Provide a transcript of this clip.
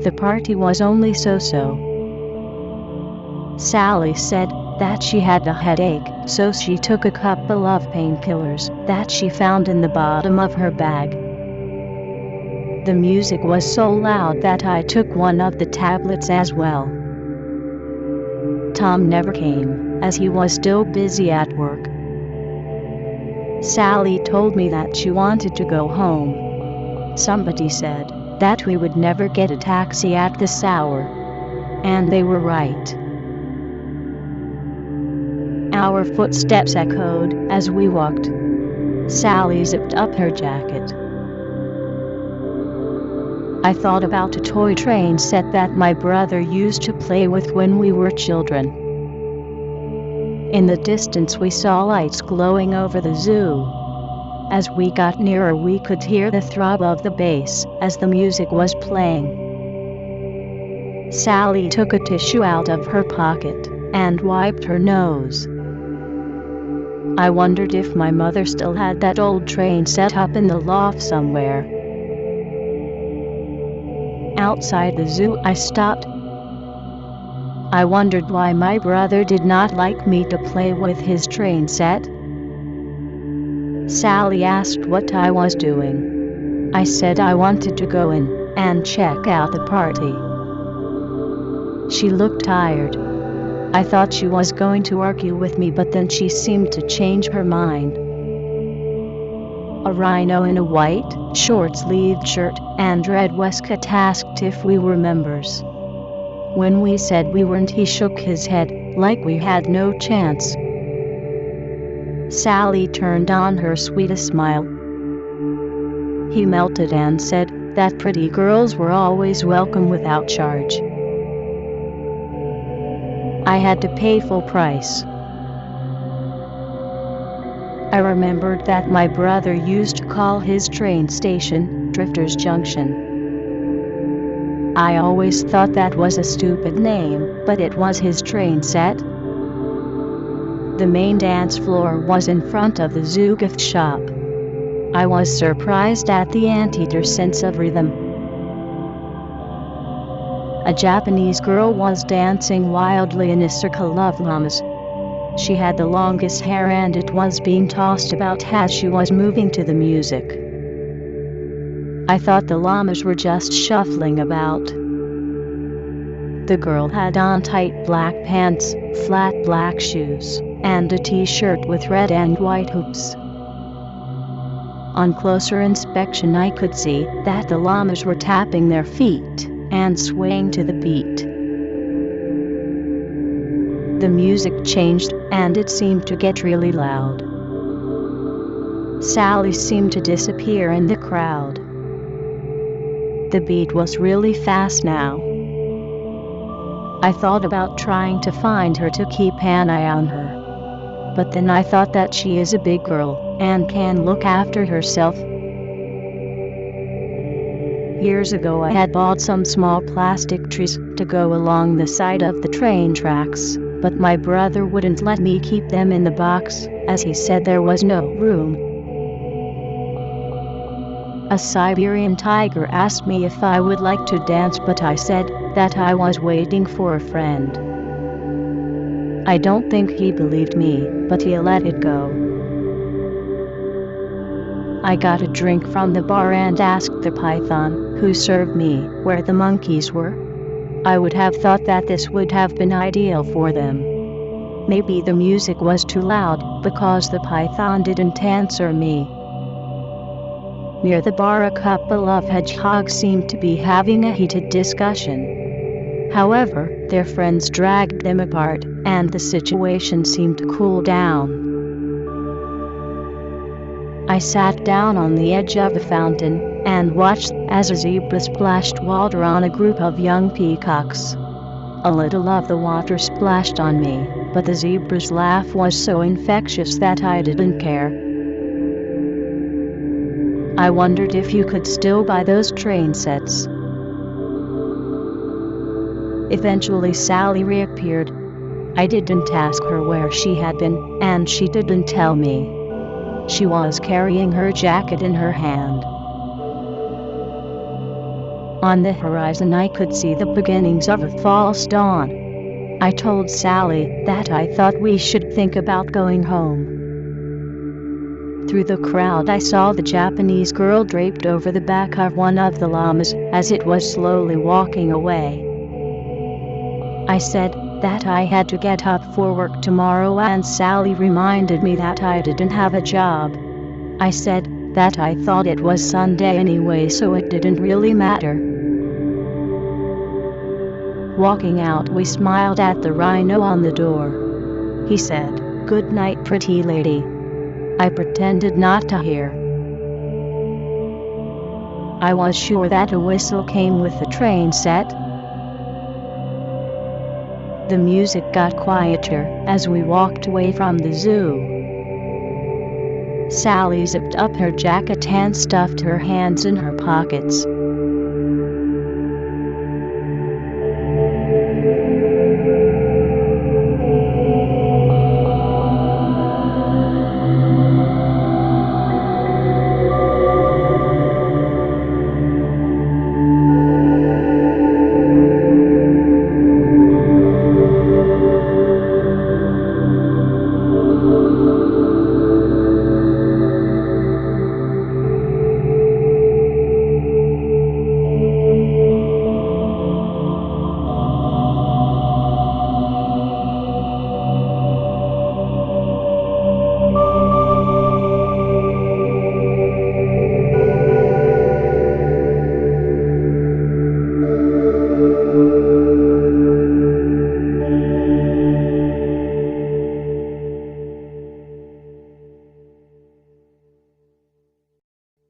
The party was only so-so. Sally said that she had a headache, so she took a couple of painkillers that she found in the bottom of her bag. The music was so loud that I took one of the tablets as well. Tom never came, as he was still busy at work. Sally told me that she wanted to go home. Somebody said that we would never get a taxi at this hour. And they were right. Our footsteps echoed as we walked. Sally zipped up her jacket. I thought about a toy train set that my brother used to play with when we were children. In the distance we saw lights glowing over the zoo. As we got nearer we could hear the throb of the bass as the music was playing. Sally took a tissue out of her pocket and wiped her nose. I wondered if my mother still had that old train set up in the loft somewhere. Outside the zoo I stopped. I wondered why my brother did not like me to play with his train set. Sally asked what I was doing. I said I wanted to go in and check out the party. She looked tired. I thought she was going to argue with me, but then she seemed to change her mind. A rhino in a white, short-sleeved shirt and red waistcoat asked if we were members. When we said we weren't, he shook his head, like we had no chance. Sally turned on her sweetest smile. He melted and said that pretty girls were always welcome without charge. I had to pay full price. I remembered that my brother used to call his train station Drifters Junction. I always thought that was a stupid name, but it was his train set. The main dance floor was in front of the zoo gift shop. I was surprised at the anteater sense of rhythm. A Japanese girl was dancing wildly in a circle of llamas. She had the longest hair and it was being tossed about as she was moving to the music. I thought the llamas were just shuffling about. The girl had on tight black pants, flat black shoes, and a t-shirt with red and white hoops. On closer inspection I could see that the llamas were tapping their feet and swaying to the beat. The music changed, and it seemed to get really loud. Sally seemed to disappear in the crowd. The beat was really fast now. I thought about trying to find her to keep an eye on her. But then I thought that she is a big girl and can look after herself. Years ago I had bought some small plastic trees to go along the side of the train tracks, but my brother wouldn't let me keep them in the box, as he said there was no room. A Siberian tiger asked me if I would like to dance, but I said that I was waiting for a friend. I don't think he believed me, but he let it go. I got a drink from the bar and asked the python who served me where the monkeys were. I would have thought that this would have been ideal for them. Maybe the music was too loud because the python didn't answer me. Near the bar a couple of hedgehogs seemed to be having a heated discussion. However, their friends dragged them apart, and the situation seemed to cool down. I sat down on the edge of the fountain and watched as a zebra splashed water on a group of young peacocks. A little of the water splashed on me, but the zebra's laugh was so infectious that I didn't care. I wondered if you could still buy those train sets. Eventually Sally reappeared. I didn't ask her where she had been, and she didn't tell me. She was carrying her jacket in her hand. On the horizon I could see the beginnings of a false dawn. I told Sally that I thought we should think about going home. Through the crowd I saw the Japanese girl draped over the back of one of the llamas as it was slowly walking away. I said that I had to get up for work tomorrow, and Sally reminded me that I didn't have a job. I said that I thought it was Sunday anyway, so it didn't really matter. Walking out, we smiled at the rhino on the door. He said, "Good night, pretty lady." I pretended not to hear. I was sure that a whistle came with the train set. The music got quieter as we walked away from the zoo. Sally zipped up her jacket and stuffed her hands in her pockets.